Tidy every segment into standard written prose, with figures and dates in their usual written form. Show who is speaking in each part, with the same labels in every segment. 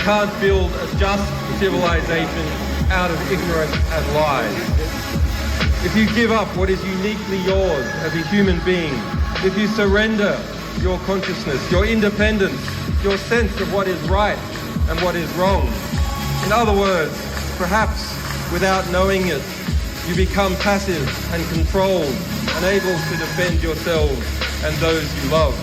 Speaker 1: can't build a just civilization out of ignorance and lies. If you give up what is uniquely yours as a human being, if you surrender your consciousness, your independence, your sense of what is right and what is wrong, in other words, perhaps without knowing it, you become passive and controlled, unable to defend yourselves and those you love.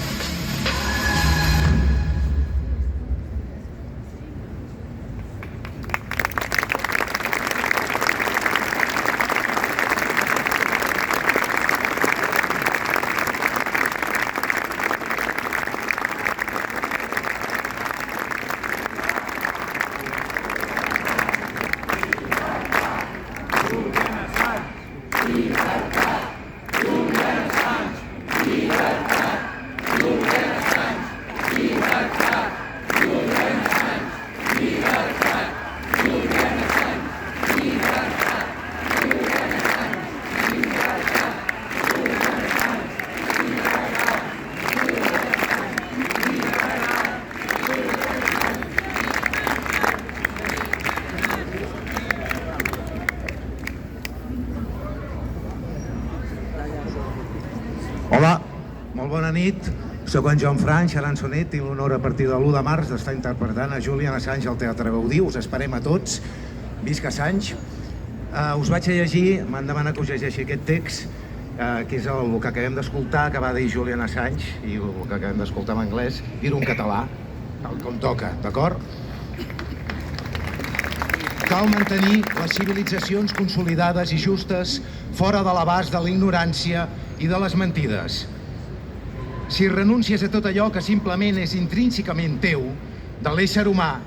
Speaker 2: Hola, molt bona nit. Soc en Joan Franch, Arançonet, tinc l'honor a partir de l'1 de març d'estar interpretant a Julian Assange al Teatre Gaudí. Us esperem a tots. Visca Assange. Us vaig a llegir, m'han demanat que us llegeixi aquest text, que és el que acabem d'escoltar, que va dir Julian Assange, i el que acabem d'escoltar en anglès, dir-ho en català, com toca, d'acord? Cal mantenir les civilitzacions consolidades i justes fora de l'abast de la ignorància i de les mentides. Si renuncies a tot allò que simplement és intrínsecament teu, de l'ésser humà,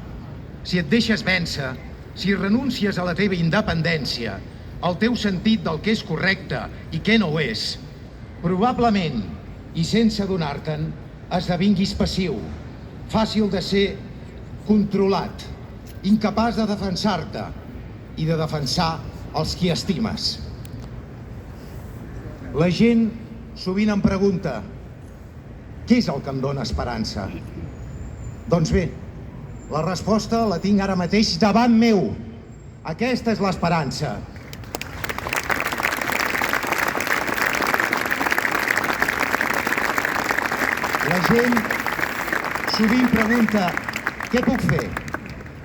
Speaker 2: si et deixes vèncer, si renuncies a la teva independència, al teu sentit del que és correcte i què no ho és, probablement, i sense adonar-te'n, esdevinguis passiu, fàcil de ser controlat, incapaç de defensar-te i de defensar els qui estimes. La gent sovint em pregunta: què és el que em dona esperança? Doncs bé, la resposta la tinc ara mateix davant meu. Aquesta és l'esperança. La gent sovint pregunta: què puc fer?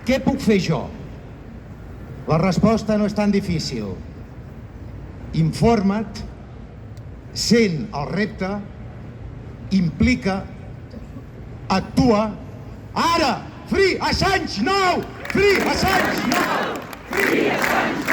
Speaker 2: Què puc fer jo? La resposta no és tan difícil. Informa't, sent el repte, implica, actua. Ara! Free Assange now! Free Assange now! Free Assange